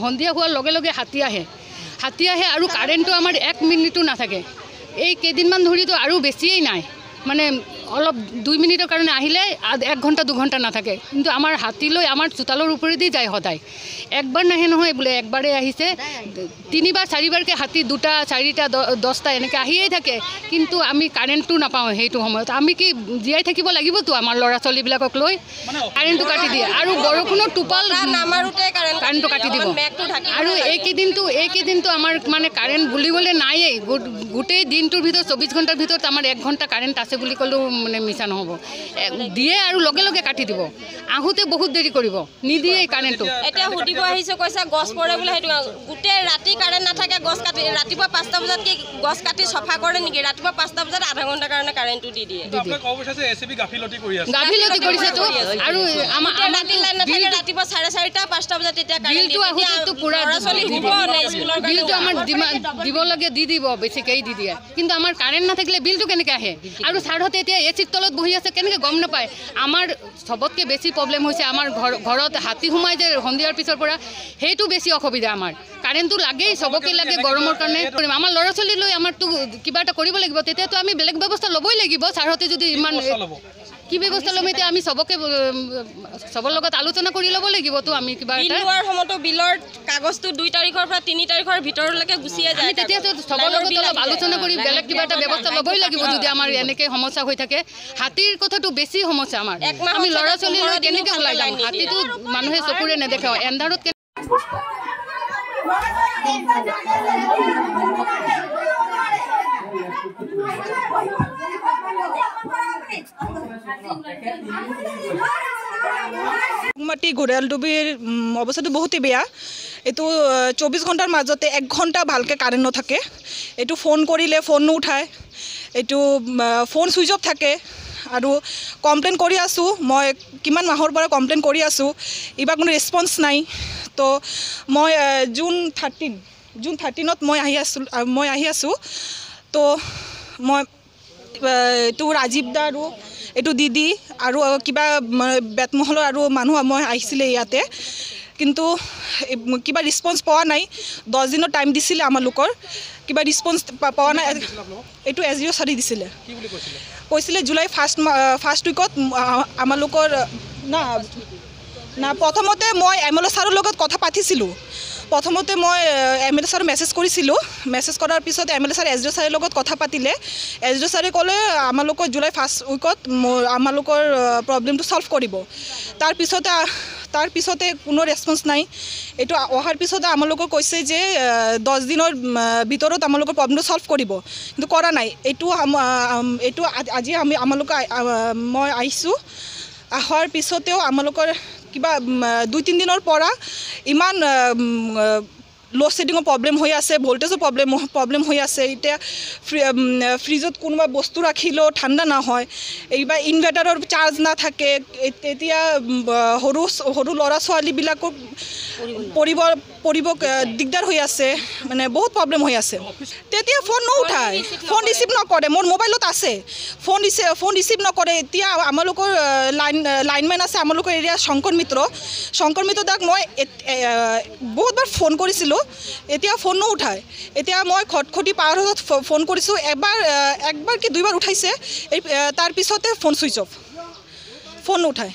সন্ধিয়া হোৱাৰ লগে লগে হাতী আহে আৰু কাৰেণ্টটো আমাৰ 1 মিনিটো নাথাকে। এই কেইদিনমান ধৰিতো আৰু বেছিয়েই নাই, মানে অলপ 2 মিনিটৰ কাৰণে আহিলে 1 ঘণ্টা 2 ঘণ্টা নাথাকে। কিন্তু আমাৰ হাতীলৈ আমাৰ চোতালৰ ওপৰেদি যায় সদায়। একবাৰ নাহে নহয় বোলে, একবাৰেই আহিছে, 3বাৰ 4বাৰকৈ হাতী 2টা 4টা 10টা এনেকৈ আহিয়েই থাকে। কিন্তু আমি কাৰেণ্টটো নাপাওঁ সেইটো সময়ত। আমি কি জীয়াই থাকিব লাগিবতো আমাৰ ল'ৰা ছোৱালীবিলাকক লৈ। কাৰেণ্টটো কাটি দিয়ে আৰু বৰষুণৰ টোপাল কাৰেণ্টটো কাটি দিব। আৰু এইকেইদিনটো আমাৰ মানে কাৰেণ্ট বুলিবলৈ নায়েই। গোটেই দিনটোৰ ভিতৰত 24 ঘণ্টাৰ ভিতৰত আমাৰ 1 ঘণ্টা কাৰেণ্ট আছে বুলি ক'লেও মানে মিছা নহ'ব। দিয়ে আৰু লগে লগে কাটি দিব। আহোঁতে বহুত দেৰি কৰিব, নিদিয়ে কাৰেণ্টটো। এতিয়া সুধিব আহিছে, কৈছে গছ পৰে বোলে। সেইটো গোটেই ৰাতি কাৰেণ্ট নাথাকে, গছ কাটি ৰাতিপুৱা 5টা বজাত কি গছ কাটি চফা কৰে নেকি? ৰাতিপুৱা 5টা বজাত আধা ঘণ্টাৰ কাৰণে কাৰেণ্টটো দি দিয়ে। গাফিলতি কৰিছেতো। আৰু আমাৰ লাইন নাথাকে, ৰাতিপুৱা 4:30টা 5টা বজাত তেতিয়া বিলটো আহোঁতেতো পুৰা বিলটো আমাৰ দিব লাগে, দি দিব, বেছিকৈ দি দিয়ে। কিন্তু আমাৰ কাৰেণ্ট নাথাকিলে বিলটো কেনেকৈ আহে? আৰু ছাৰহঁতে এতিয়া এচিৰ তলত বহি আছে, কেনেকৈ গম নাপায়? আমাৰ চবতকৈ বেছি প্ৰব্লেম হৈছে আমাৰ ঘৰত হাতী সোমাই যে সন্ধিয়াৰ পিছৰ পৰা, সেইটো বেছি অসুবিধা আমাৰ। কাৰেণ্টটো লাগেই, চবকে লাগে গৰমৰ কাৰণে। আমাৰ ল'ৰা ছোৱালীলৈ আমাৰতো কিবা এটা কৰিব লাগিব, তেতিয়াতো আমি বেলেগ ব্যৱস্থা ল'বই লাগিব। ছাৰহঁতে যদি ইমান কি ব্যৱস্থা ল'ম, এতিয়া আমি চবৰ লগত আলোচনা কৰি ল'ব লাগিবতো। আমি কিবা লোৱাৰ সময়তো বিলৰ কাগজটো 2 তাৰিখৰ পৰা 3 তাৰিখৰ ভিতৰলৈকে গুচিয়ে যায়। তেতিয়াতো চবৰ লগত অলপ আলোচনা কৰি বেলেগ কিবা এটা ব্যৱস্থা ল'বই লাগিব যদি আমাৰ এনেকৈ সমস্যা হৈ থাকে। হাতীৰ কথাটো বেছি সমস্যা আমাৰ। আমি ল'ৰা ছোৱালী লৈ কেনেকৈ ওলাই যাম? হাতীটো মানুহে চকুৰে নেদেখে, এন্ধাৰত মাটি ঘৰিয়ালডুবিৰ অৱস্থাটো বহুতেই বেয়া। এইটো 24 ঘণ্টাৰ মাজতে 1 ঘণ্টা ভালকৈ কাৰেণ্ট নাথাকে। এইটো ফোন কৰিলে ফোন নুঠায়, এইটো ফোন ছুইচ অফ থাকে। আৰু কমপ্লেইন কৰি আছোঁ, মই কিমান মাহৰ পৰা কমপ্লেইন কৰি আছোঁ, এইবাৰ কোনো ৰেছপন্স নাই। তো মই জুন 13ত মই আহি আছোঁ। তো মই এইটো ৰাজীৱ দা আৰু এইটো দিদি আৰু কিবা বেতমহলৰ আৰু মানুহ মই আহিছিলে ইয়াতে, কিন্তু কিবা ৰেছপন্স পোৱা নাই। 10 দিনৰ টাইম দিছিলে আমালোকৰ, কিবা ৰেছপন্স পোৱা নাই। এইটো SDO ছাৰে দিছিলে, কৈছিলে জুলাই ফাৰ্ষ্ট উইকত আমালোকৰ না প্ৰথমতে মই MLA ছাৰৰ লগত কথা পাতিছিলোঁ। প্ৰথমতে মই MLA ছাৰক মেছেজ কৰিছিলোঁ। মেছেজ কৰাৰ পিছত MLA ছাৰে SDO ছাৰৰ লগত কথা পাতিলে। SDO ছাৰে ক'লে আমালোকৰ জুলাই ফাৰ্ষ্ট উইকত আমালোকৰ প্ৰব্লেমটো ছল্ভ কৰিব। তাৰ পিছতে কোনো ৰেছপন্স নাই। এইটো অহাৰ পিছতে আমালোকক কৈছে যে 10 দিনৰ ভিতৰত আমালোকৰ প্ৰব্লেমটো ছল্ভ কৰিব, কিন্তু কৰা নাই। এইটো আজি মই আহিছোঁ। অহাৰ পিছতেও আমালোকৰ কিবা 2-3 দিনৰ পৰা ইমান ল' ছেডিঙৰ প্ৰব্লেম হৈ আছে, ভল্টেজৰ প্ৰব্লেম হৈ আছে। এতিয়া ফ্ৰিজত কোনোবা বস্তু ৰাখিলেও ঠাণ্ডা নহয়, এইবাৰ ইনভাৰ্টাৰৰ চাৰ্জ নাথাকে। এতিয়া সৰু ল'ৰা ছোৱালীবিলাকক পঢ়িব দিগদাৰ হৈ আছে, মানে বহুত প্ৰব্লেম হৈ আছে। তেতিয়া ফোন নুঠায়, ফোন ৰিচিভ নকৰে। মোৰ মোবাইলত আছে, ফোন ৰিচিভ নকৰে। এতিয়া আমালোকৰ লাইনমেন আছে আমালোকৰ এৰিয়া, শংকৰ মিত্ৰ দাক মই বহুতবাৰ ফোন কৰিছিলোঁ, এতিয়া ফোন নুঠায়। এতিয়া মই খটখটি পাহাৰত ফোন কৰিছোঁ, একবাৰ কি 2বাৰ উঠাইছে, তাৰপিছতে ফোন ছুইচ অফ, ফোন নুঠায়।